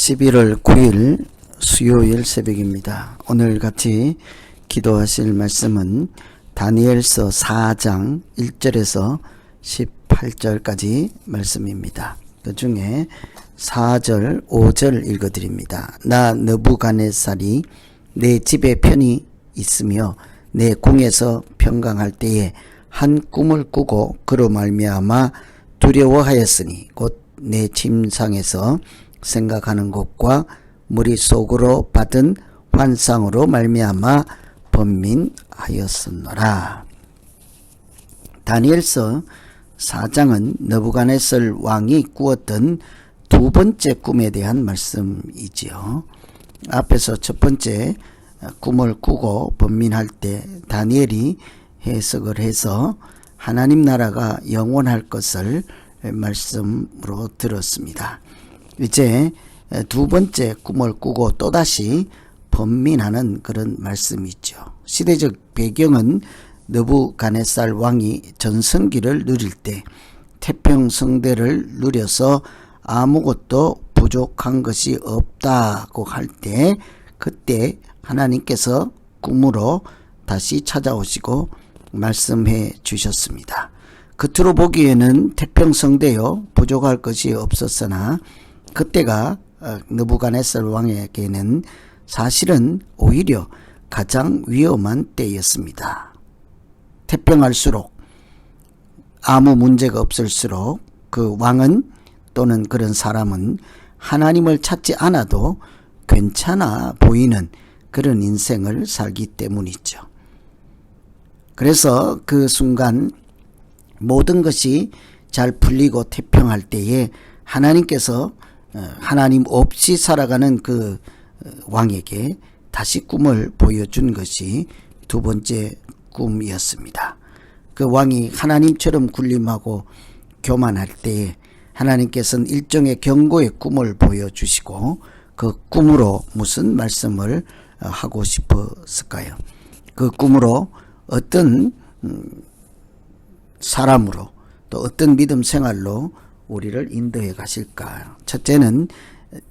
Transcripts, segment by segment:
11월 9일 수요일 새벽입니다. 오늘 같이 기도하실 말씀은 다니엘서 4장 1절에서 18절까지 말씀입니다. 그 중에 4절, 5절 읽어드립니다. 나 느부갓네살이 내 집에 편히 있으며 내 궁에서 평강할 때에 한 꿈을 꾸고 그로 말미암아 두려워하였으니 곧 내 침상에서 생각하는 것과 머릿속으로 받은 환상으로 말미암아 번민하였으노라. 다니엘서 4장은 느부갓네살 왕이 꾸었던 두 번째 꿈에 대한 말씀이지요. 앞에서 첫 번째 꿈을 꾸고 번민할 때 다니엘이 해석을 해서 하나님 나라가 영원할 것을 말씀으로 들었습니다. 이제 두 번째 꿈을 꾸고 또다시 번민하는 그런 말씀이 있죠. 시대적 배경은 느부갓네살 왕이 전성기를 누릴 때 태평성대를 누려서 아무것도 부족한 것이 없다고 할 때 그때 하나님께서 꿈으로 다시 찾아오시고 말씀해 주셨습니다. 겉으로 보기에는 태평성대요 부족할 것이 없었으나 그때가 느부갓네살 왕에게는 사실은 오히려 가장 위험한 때였습니다. 태평할수록 아무 문제가 없을수록 그 왕은 또는 그런 사람은 하나님을 찾지 않아도 괜찮아 보이는 그런 인생을 살기 때문이죠. 그래서 그 순간 모든 것이 잘 풀리고 태평할 때에 하나님께서 하나님 없이 살아가는 그 왕에게 다시 꿈을 보여준 것이 두 번째 꿈이었습니다. 그 왕이 하나님처럼 군림하고 교만할 때에 하나님께서는 일종의 경고의 꿈을 보여주시고 그 꿈으로 무슨 말씀을 하고 싶었을까요? 그 꿈으로 어떤 사람으로 또 어떤 믿음 생활로 우리를 인도해 가실까? 첫째는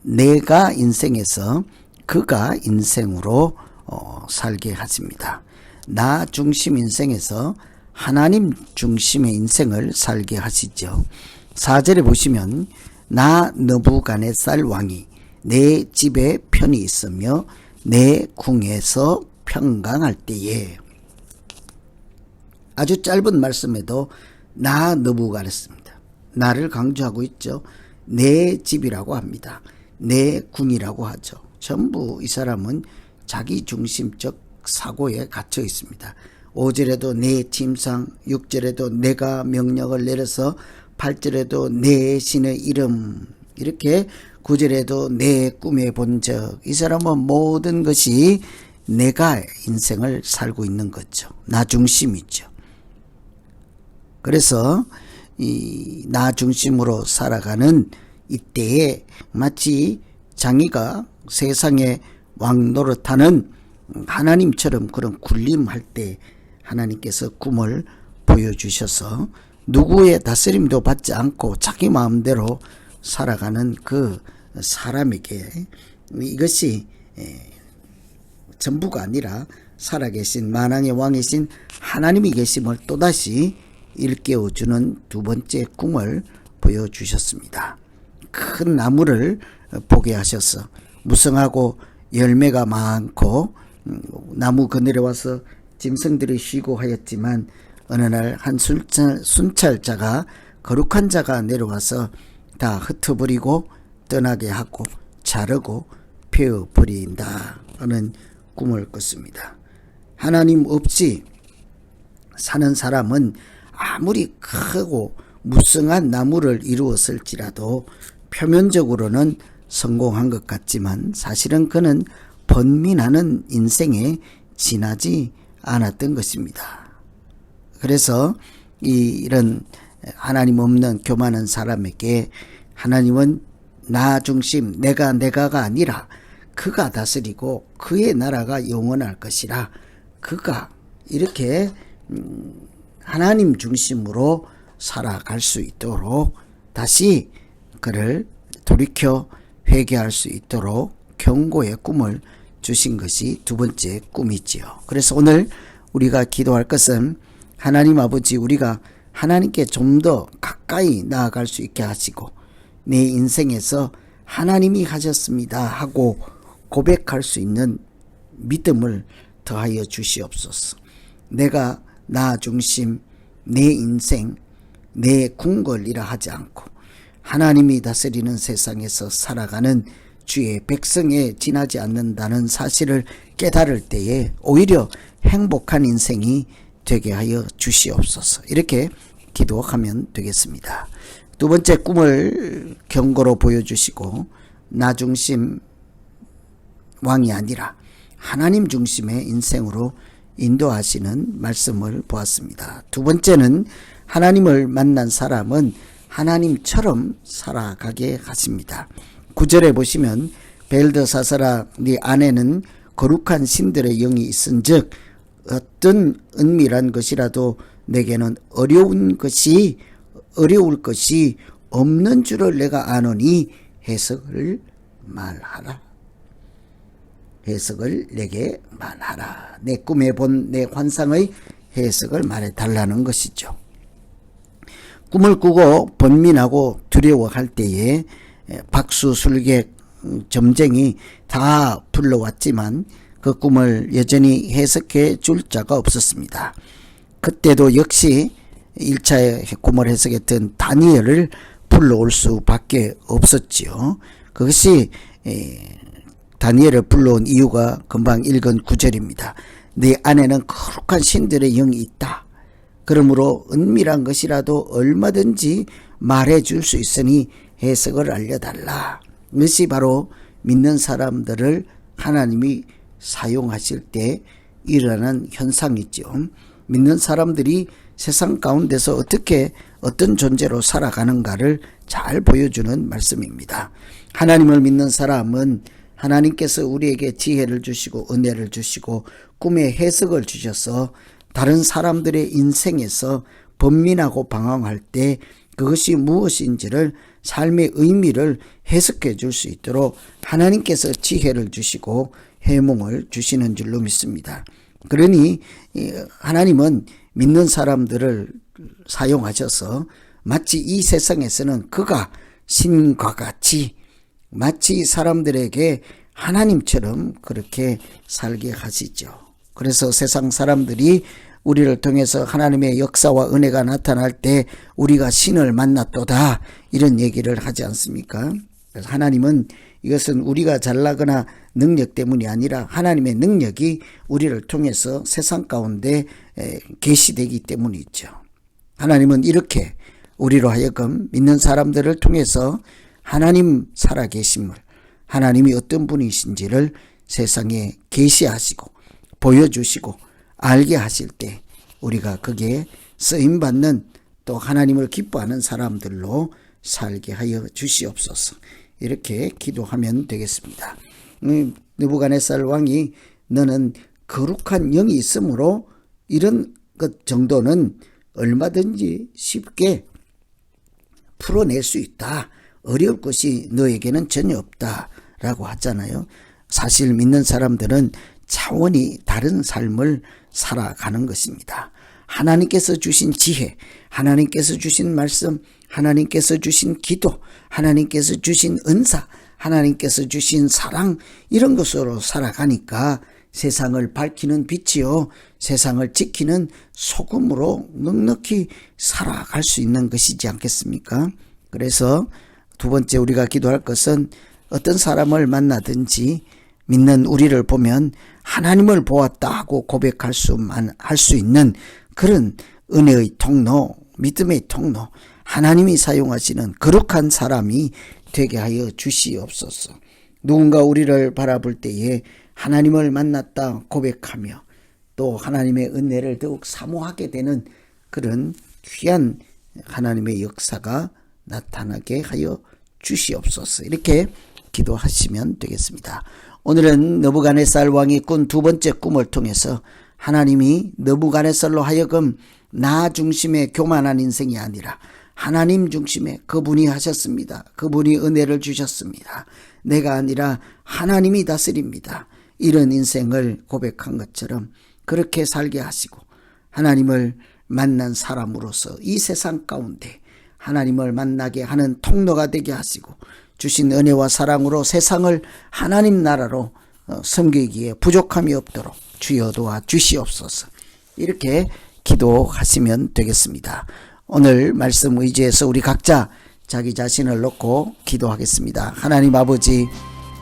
내가 인생에서 그가 인생으로 살게 하십니다. 나 중심 인생에서 하나님 중심의 인생을 살게 하시죠. 4절에 보시면 나 느부갓네살 왕이 내 집에 편히 있으며 내 궁에서 평강할 때에, 아주 짧은 말씀에도 나 느부갓네살입니다. 나를 강조하고 있죠. 내 집이라고 합니다. 내 궁이라고 하죠. 전부 이 사람은 자기 중심적 사고에 갇혀 있습니다. 5절에도 내 침상, 6절에도 내가 명령을 내려서 8절에도 내 신의 이름, 이렇게 9절에도 내 꿈에 본 적, 이 사람은 모든 것이 내가 인생을 살고 있는 거죠. 나 중심이죠. 그래서 이 나 중심으로 살아가는 이때에 마치 장이가 세상의 왕 노릇하는 하나님처럼 그런 군림할 때 하나님께서 꿈을 보여주셔서 누구의 다스림도 받지 않고 자기 마음대로 살아가는 그 사람에게 이것이 전부가 아니라 살아계신 만왕의 왕이신 하나님이 계심을 또다시 일깨워주는 두 번째 꿈을 보여주셨습니다. 큰 나무를 보게 하셔서 무성하고 열매가 많고 나무 그늘에 와서 짐승들이 쉬고 하였지만 어느 날 한 순찰자가 거룩한 자가 내려와서 다 흩어버리고 떠나게 하고 자르고 베어버린다 하는 꿈을 꿨습니다. 하나님 없이 사는 사람은 아무리 크고 무성한 나무를 이루었을지라도 표면적으로는 성공한 것 같지만 사실은 그는 번민하는 인생에 지나지 않았던 것입니다. 그래서 이런 하나님 없는 교만한 사람에게 하나님은 나 중심, 내가가 아니라 그가 다스리고 그의 나라가 영원할 것이라, 그가 이렇게 하나님 중심으로 살아갈 수 있도록 다시 그를 돌이켜 회개할 수 있도록 경고의 꿈을 주신 것이 두 번째 꿈이지요. 그래서 오늘 우리가 기도할 것은 하나님 아버지, 우리가 하나님께 좀 더 가까이 나아갈 수 있게 하시고 내 인생에서 하나님이 하셨습니다 하고 고백할 수 있는 믿음을 더하여 주시옵소서. 내가 나 중심, 내 인생, 내 궁궐이라 하지 않고 하나님이 다스리는 세상에서 살아가는 주의 백성에 지나지 않는다는 사실을 깨달을 때에 오히려 행복한 인생이 되게 하여 주시옵소서. 이렇게 기도하면 되겠습니다. 두 번째 꿈을 경고로 보여주시고 나 중심 왕이 아니라 하나님 중심의 인생으로 인도하시는 말씀을 보았습니다. 두 번째는 하나님을 만난 사람은 하나님처럼 살아가게 하십니다. 9절에 보시면 벨드사사라 네 안에는 거룩한 신들의 영이 있은즉 어떤 은밀한 것이라도 내게는 어려울 것이 없는 줄을 내가 아노니 해석을 말하라. 해석을 내게 말하라. 내 꿈에 본 내 환상의 해석을 말해달라는 것이죠. 꿈을 꾸고 번민하고 두려워할 때에 박수, 술객, 점쟁이 다 불러왔지만 그 꿈을 여전히 해석해 줄 자가 없었습니다. 그때도 역시 1차 꿈을 해석했던 다니엘을 불러올 수밖에 없었지요. 그것이 다니엘을 불러온 이유가 금방 읽은 9절입니다. 네 안에는 거룩한 신들의 영이 있다. 그러므로 은밀한 것이라도 얼마든지 말해줄 수 있으니 해석을 알려달라. 이것이 바로 믿는 사람들을 하나님이 사용하실 때 일어나는 현상이죠. 믿는 사람들이 세상 가운데서 어떤 존재로 살아가는가를 잘 보여주는 말씀입니다. 하나님을 믿는 사람은 하나님께서 우리에게 지혜를 주시고 은혜를 주시고 꿈의 해석을 주셔서 다른 사람들의 인생에서 번민하고 방황할 때 그것이 무엇인지를 삶의 의미를 해석해 줄 수 있도록 하나님께서 지혜를 주시고 해몽을 주시는 줄로 믿습니다. 그러니 하나님은 믿는 사람들을 사용하셔서 마치 이 세상에서는 그가 신과 같이 마치 사람들에게 하나님처럼 그렇게 살게 하시죠. 그래서 세상 사람들이 우리를 통해서 하나님의 역사와 은혜가 나타날 때 우리가 신을 만났도다 이런 얘기를 하지 않습니까? 그래서 하나님은 이것은 우리가 잘나거나 능력 때문이 아니라 하나님의 능력이 우리를 통해서 세상 가운데 계시되기 때문이죠. 하나님은 이렇게 우리로 하여금 믿는 사람들을 통해서 하나님 살아계심을, 하나님이 어떤 분이신지를 세상에 계시하시고 보여주시고 알게 하실 때 우리가 거기에 쓰임받는 또 하나님을 기뻐하는 사람들로 살게 하여 주시옵소서. 이렇게 기도하면 되겠습니다. 느부갓네살 왕이 너는 거룩한 영이 있으므로 이런 것 정도는 얼마든지 쉽게 풀어낼 수 있다. 어려울 것이 너에게는 전혀 없다라고 하잖아요. 사실 믿는 사람들은 차원이 다른 삶을 살아가는 것입니다. 하나님께서 주신 지혜, 하나님께서 주신 말씀, 하나님께서 주신 기도, 하나님께서 주신 은사, 하나님께서 주신 사랑, 이런 것으로 살아가니까 세상을 밝히는 빛이요 세상을 지키는 소금으로 넉넉히 살아갈 수 있는 것이지 않겠습니까? 그래서 두 번째 우리가 기도할 것은 어떤 사람을 만나든지 믿는 우리를 보면 하나님을 보았다 하고 고백할 할 수 있는 그런 은혜의 통로, 믿음의 통로, 하나님이 사용하시는 거룩한 사람이 되게 하여 주시옵소서. 누군가 우리를 바라볼 때에 하나님을 만났다 고백하며 또 하나님의 은혜를 더욱 사모하게 되는 그런 귀한 하나님의 역사가 나타나게 하여 주시옵소서. 이렇게 기도하시면 되겠습니다. 오늘은 느부갓네살 왕이 꾼 두 번째 꿈을 통해서 하나님이 느부갓네살로 하여금 나 중심의 교만한 인생이 아니라 하나님 중심에 그분이 하셨습니다. 그분이 은혜를 주셨습니다. 내가 아니라 하나님이 다스립니다. 이런 인생을 고백한 것처럼 그렇게 살게 하시고 하나님을 만난 사람으로서 이 세상 가운데 하나님을 만나게 하는 통로가 되게 하시고 주신 은혜와 사랑으로 세상을 하나님 나라로 섬기기에 부족함이 없도록 주여 도와 주시옵소서. 이렇게 기도하시면 되겠습니다. 오늘 말씀 의지해서 우리 각자 자기 자신을 놓고 기도하겠습니다. 하나님 아버지,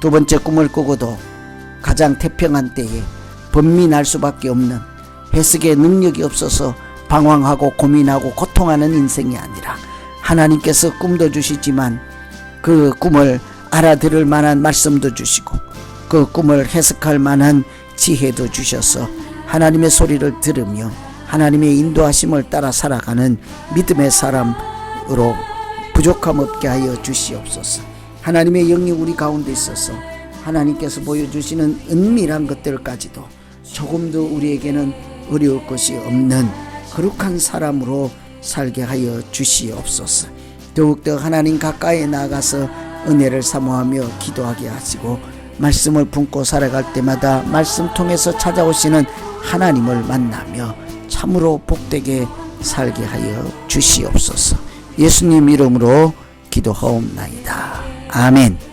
두 번째 꿈을 꾸고도 가장 태평한 때에 번민할 수밖에 없는 해석의 능력이 없어서 방황하고 고민하고 고통하는 인생이 아니라 하나님께서 꿈도 주시지만 그 꿈을 알아들을 만한 말씀도 주시고 그 꿈을 해석할 만한 지혜도 주셔서 하나님의 소리를 들으며 하나님의 인도하심을 따라 살아가는 믿음의 사람으로 부족함 없게 하여 주시옵소서. 하나님의 영이 우리 가운데 있어서 하나님께서 보여주시는 은밀한 것들까지도 조금도 우리에게는 어려울 것이 없는 거룩한 사람으로 살게 하여 주시옵소서. 더욱더 하나님 가까이 나아가서 은혜를 사모하며 기도하게 하시고 말씀을 품고 살아갈 때마다 말씀 통해서 찾아오시는 하나님을 만나며 참으로 복되게 살게 하여 주시옵소서. 예수님 이름으로 기도하옵나이다. 아멘.